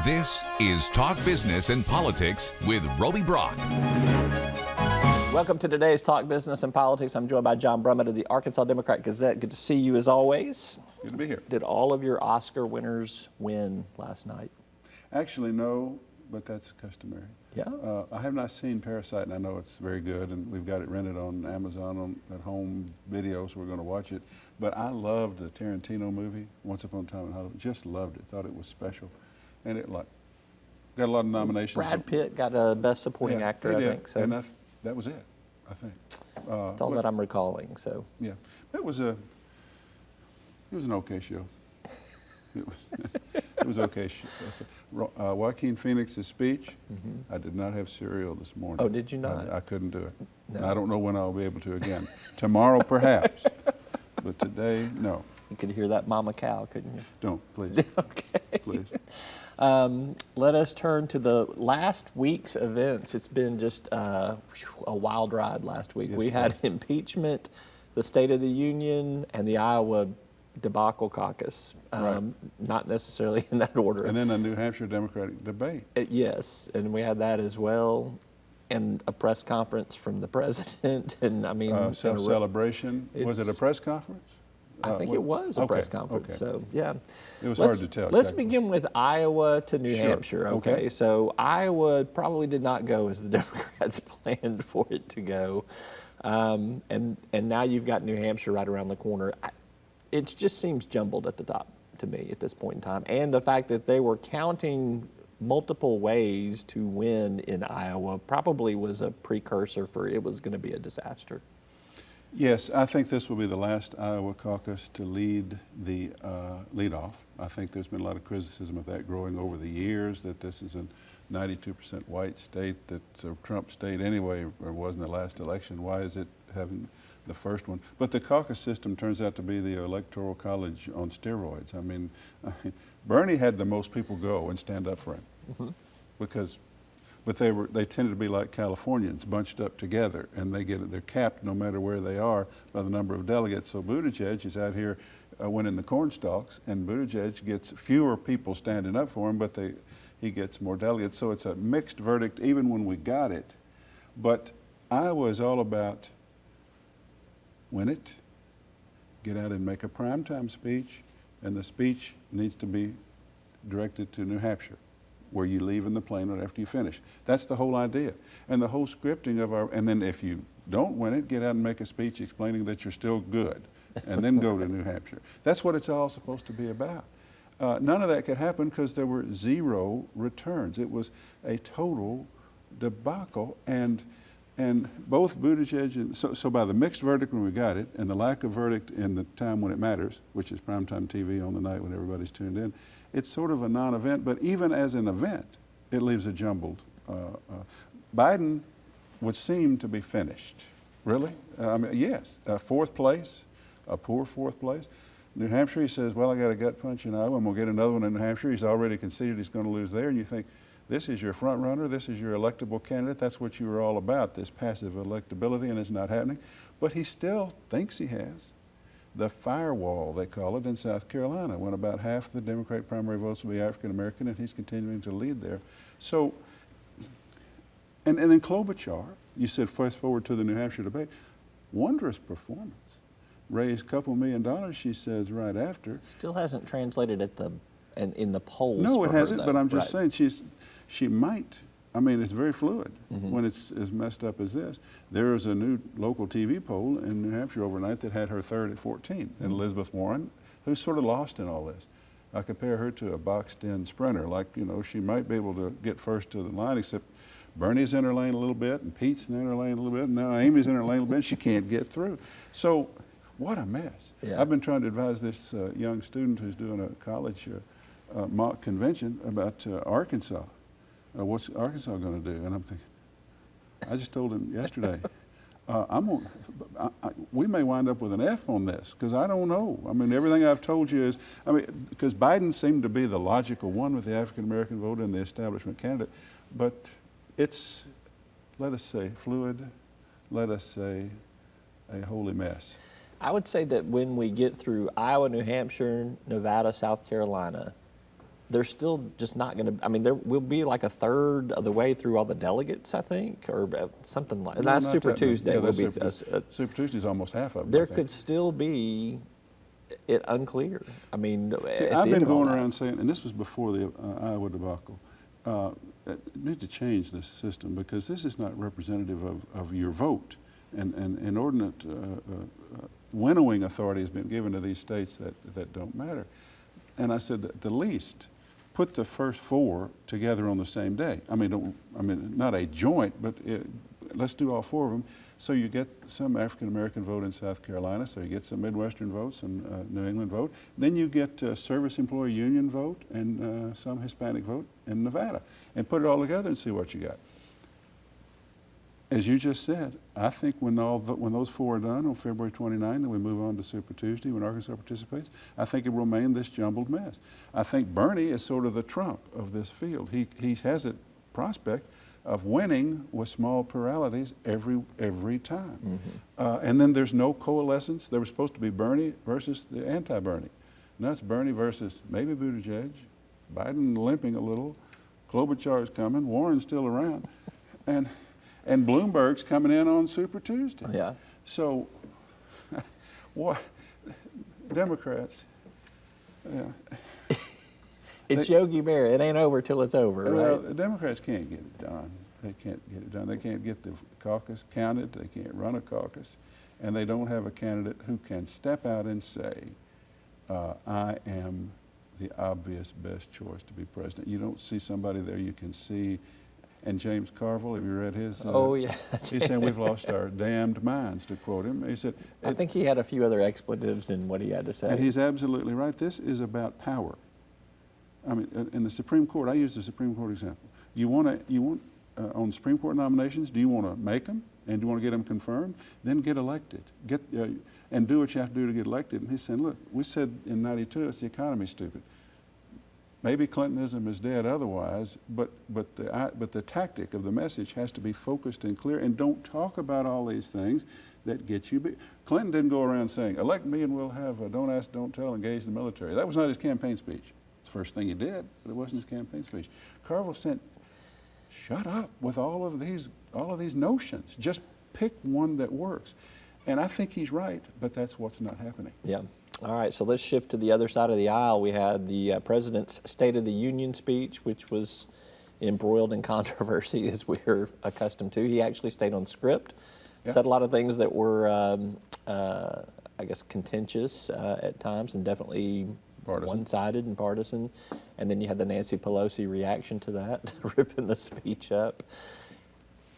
This is Talk Business and Politics with Roby Brock. Welcome to today's Talk Business and Politics. I'm joined by John Brummett of the Arkansas Democrat-Gazette. Good to see you as always. Good to be here. Did all of your Oscar winners win last night? Actually, no, but that's customary. Yeah? I have not seen Parasite, and I know it's very good, and we've got it rented on Amazon at home video, so we're going to watch it. But I loved the Tarantino movie, Once Upon a Time in Hollywood. Just loved it. Thought it was special. And it got a lot of nominations. Brad Pitt got a Best Supporting Actor, I think. So. And that was it, I think. That's all that I'm recalling. So. Yeah, it was an okay show. It was okay. Joaquin Phoenix's speech. I did not have cereal this morning. Oh, did you not? I couldn't do it. No. I don't know when I'll be able to again. Tomorrow, perhaps, but today, no. You could hear that mama cow, couldn't you? Don't, please. Okay. Please. Let us turn to the last week's events. It's been just a wild ride last week. Yes, we had impeachment, the State of the Union, and the Iowa debacle caucus. Right. Not necessarily in that order. And then a New Hampshire Democratic debate. Yes, and we had that as well, and a press conference from the president. And I mean, Self-celebration. Was it a press conference? I think it was a press conference. Okay. So, yeah. It was hard to tell. Let's begin with Iowa to New Hampshire, okay? So, Iowa probably did not go as the Democrats planned for it to go. And now you've got New Hampshire right around the corner. It just seems jumbled at the top to me at this point in time. And the fact that they were counting multiple ways to win in Iowa probably was a precursor for it was going to be a disaster. Yes, I think this will be the last Iowa caucus to lead off. I think there's been a lot of criticism of that growing over the years, that this is a 92% white state, that's a Trump state anyway, or was in the last election. Why is it having the first one? But the caucus system turns out to be the electoral college on steroids. I mean, Bernie had the most people go and stand up for him, but they tended to be like Californians, bunched up together, and they're capped no matter where they are by the number of delegates. So Buttigieg is out here winning the corn stalks, and Buttigieg gets fewer people standing up for him, but he gets more delegates. So it's a mixed verdict even when we got it. But Iowa is all about win it, get out and make a primetime speech, and the speech needs to be directed to New Hampshire, where you leave in the plane right after you finish. That's the whole idea. And the whole scripting of and then if you don't win it, get out and make a speech explaining that you're still good, and then go to New Hampshire. That's what it's all supposed to be about. None of that could happen because there were zero returns. It was a total debacle, and both Buttigieg and, so by the mixed verdict when we got it, and the lack of verdict in the time when it matters, which is primetime TV on the night when everybody's tuned in, it's sort of a non-event, but even as an event, it leaves a jumbled. Biden would seem to be finished. Really? I mean, yes, fourth place, a poor fourth place. New Hampshire, he says, well, I got a gut punch in Iowa, and we'll get another one in New Hampshire. He's already conceded he's going to lose there, and you think, this is your front runner, this is your electable candidate, that's what you were all about, this passive electability, and it's not happening. But he still thinks he has the firewall, they call it, in South Carolina, when about half the Democratic primary votes will be African American, and he's continuing to lead there. So, and then Klobuchar, you said fast forward to the New Hampshire debate, wondrous performance. Raised a couple $1 million, she says, right after. Still hasn't translated in the polls. No, it hasn't, though. but I'm just saying she might. I mean, it's very fluid when it's as messed up as this. There is a new local TV poll in New Hampshire overnight that had her third at 14, and Elizabeth Warren, who's sort of lost in all this. I compare her to a boxed-in sprinter. Like, she might be able to get first to the line, except Bernie's in her lane a little bit, and Pete's in her lane a little bit, and now Amy's in her lane a little bit, and she can't get through. So, what a mess. Yeah. I've been trying to advise this young student who's doing a college mock convention about Arkansas. What's Arkansas going to do? And I'm thinking, I just told him yesterday, we may wind up with an F on this, because I don't know. I mean, everything I've told you is, because Biden seemed to be the logical one with the African-American vote and the establishment candidate, but it's, let us say, fluid, let us say, a holy mess. I would say that when we get through Iowa, New Hampshire, Nevada, South Carolina, they're still just not going to. I mean, there will be like a third of the way through all the delegates, I think, or something like that. That's Super Tuesday. Yeah, will be Super Tuesday is almost half of them. there could still be it unclear. I mean, See, I've been going around saying, and this was before the Iowa debacle, we need to change this system because this is not representative of your vote. And inordinate winnowing authority has been given to these states that don't matter. And I said that the least, put the first 4 together on the same day. I mean, not a joint, but let's do all 4 of them. So you get some African American vote in South Carolina, so you get some Midwestern votes and New England vote. Then you get service employee union vote and some Hispanic vote in Nevada. And put it all together and see what you got. As you just said, I think when those 4 are done on February 29, and we move on to Super Tuesday when Arkansas participates, I think it will remain this jumbled mess. I think Bernie is sort of the Trump of this field. He has a prospect of winning with small pluralities every time. Mm-hmm. And then there's no coalescence. There was supposed to be Bernie versus the anti-Bernie. Now it's Bernie versus maybe Buttigieg, Biden limping a little, Klobuchar is coming, Warren's still around, and Bloomberg's coming in on Super Tuesday. Yeah. So, what Democrats? Yeah. It's Yogi Berra. It ain't over till it's over, right? Well, the Democrats can't get it done. They can't get it done. They can't get the caucus counted. They can't run a caucus, and they don't have a candidate who can step out and say, "I am the obvious best choice to be president." You don't see somebody there you can see. And James Carville, have you read his? Oh, yeah. He's saying we've lost our damned minds, to quote him. He said, I think he had a few other expletives in what he had to say. And he's absolutely right. This is about power. I mean, in the Supreme Court, I use the Supreme Court example. You want on Supreme Court nominations, do you want to make them? And do you want to get them confirmed? Then get elected. And do what you have to do to get elected. And he's saying, look, we said in '92 it's the economy, stupid. Maybe Clintonism is dead otherwise, but the tactic of the message has to be focused and clear, and don't talk about all these things that get you. Clinton didn't go around saying, elect me and we'll have a don't ask, don't tell, engage the military. That was not his campaign speech. It's the first thing he did, but it wasn't his campaign speech. Carville said, shut up with all of these notions. Just pick one that works. And I think he's right, but that's what's not happening. Yeah. All right, so let's shift to the other side of the aisle. We had the President's State of the Union speech, which was embroiled in controversy as we're accustomed to. He actually stayed on script, said a lot of things that were, I guess, contentious at times and definitely one-sided and partisan. And then you had the Nancy Pelosi reaction to that, ripping the speech up.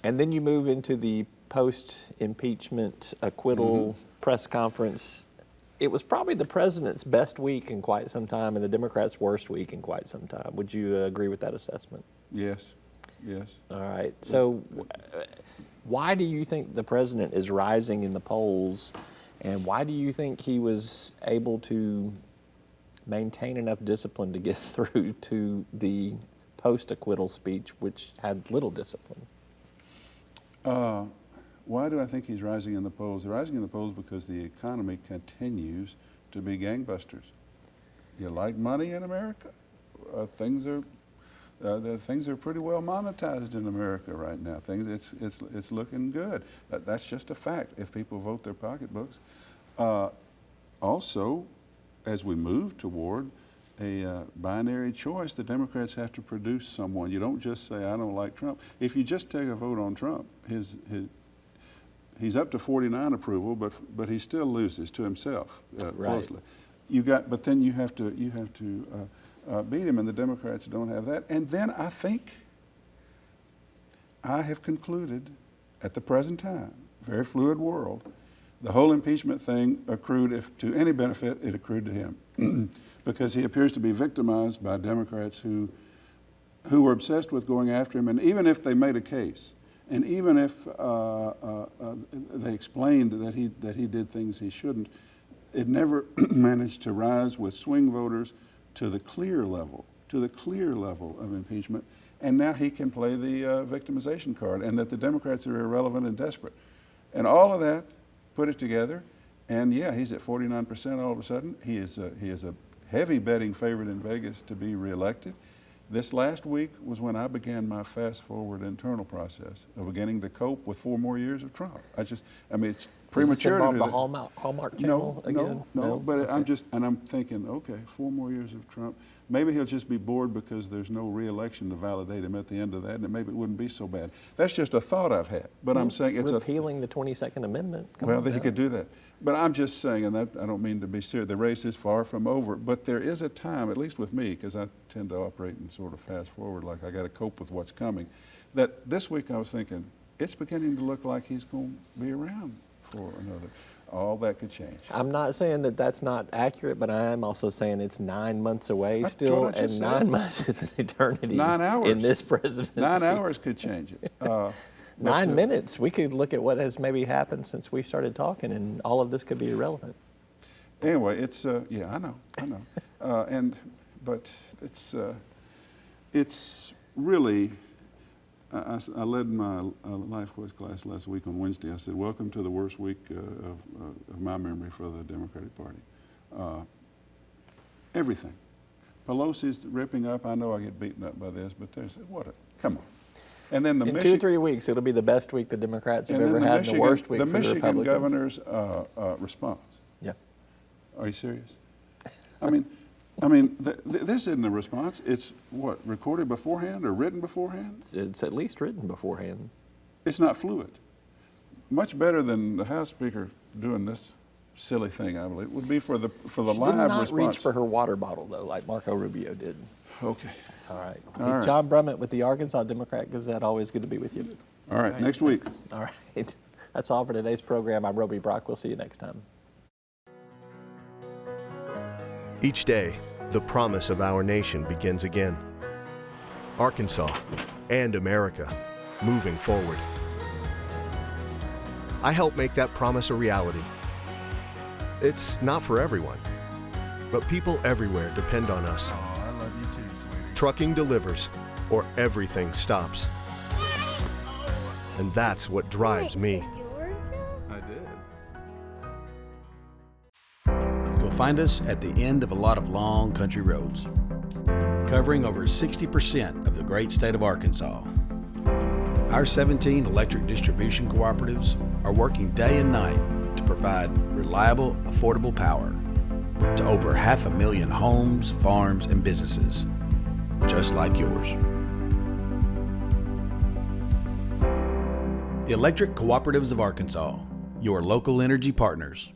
And then you move into the post-impeachment acquittal press conference. It was probably the president's best week in quite some time and the Democrats' worst week in quite some time. Would you agree with that assessment? Yes, yes. All right. So why do you think the president is rising in the polls, and why do you think he was able to maintain enough discipline to get through to the post-acquittal speech, which had little discipline? Why do I think he's rising in the polls? He's rising in the polls because the economy continues to be gangbusters. You like money in America? Things are pretty well monetized in America right now. It's looking good. That's just a fact if people vote their pocketbooks. Also, as we move toward a binary choice, the Democrats have to produce someone. You don't just say, I don't like Trump. If you just take a vote on Trump, he's up to 49 approval, but he still loses to himself closely. But then you have to beat him, and the Democrats don't have that. And then I think I have concluded, at the present time, very fluid world, the whole impeachment thing accrued, if to any benefit, it accrued to him, because he appears to be victimized by Democrats who were obsessed with going after him, and even if they made a case. And even if they explained that he did things he shouldn't, it never managed to rise with swing voters to the clear level of impeachment. And now he can play the victimization card, and that the Democrats are irrelevant and desperate. And all of that, put it together, and yeah, he's at 49% all of a sudden. He is a heavy betting favorite in Vegas to be reelected. This last week was when I began my fast-forward internal process of beginning to cope with 4 more years of Trump. I mean, it's premature to do the that. Hallmark channel again? No, but Okay. I'm thinking, okay, 4 more years of Trump. Maybe he'll just be bored because there's no re-election to validate him at the end of that, and maybe it wouldn't be so bad. That's just a thought I've had, but I'm saying it's repealing the 22nd Amendment. well, he could do that. But I'm just saying, and that, I don't mean to be serious, the race is far from over, but there is a time, at least with me, because I tend to operate in sort of fast forward, like I got to cope with what's coming, that this week I was thinking, it's beginning to look like he's going to be around for another. All that could change. I'm not saying that that's not accurate, but I am also saying it's 9 months away That's still, what I just and said. 9 months is an eternity 9 hours. in this presidency. 9 hours could change it. 9 minutes. We could look at what has maybe happened since we started talking, and all of this could be irrelevant. Anyway, it's yeah, I know, but it's really. I led my life course class last week on Wednesday. I said, "Welcome to the worst week of my memory for the Democratic Party." Everything. Pelosi's ripping up. I know I get beaten up by this, but come on. And then In 2 or 3 weeks, it'll be the best week the Democrats have ever had, and the worst week for the Michigan Republicans. governor's response. Yeah. Are you serious? This isn't a response. It's what, recorded beforehand or written beforehand? It's at least written beforehand. It's not fluid. Much better than the House Speaker doing this silly thing, I believe, would be for the She live did not response. reach for her water bottle, though, like Marco Rubio did. Okay. That's all right. All He's right. John Brummett with the Arkansas Democrat Gazette. Always good to be with you. All right, next week. Thanks. All right. That's all for today's program. I'm Roby Brock. We'll see you next time. Each day, the promise of our nation begins again. Arkansas and America, moving forward. I help make that promise a reality. It's not for everyone, but people everywhere depend on us. Oh, I love you too, sweetie. Trucking delivers, or everything stops. And that's what drives me. I did. You'll find us at the end of a lot of long country roads, covering over 60% of the great state of Arkansas. Our 17 electric distribution cooperatives are working day and night to provide reliable, affordable power to over 500,000 homes, farms, and businesses, just like yours. The Electric Cooperatives of Arkansas, your local energy partners.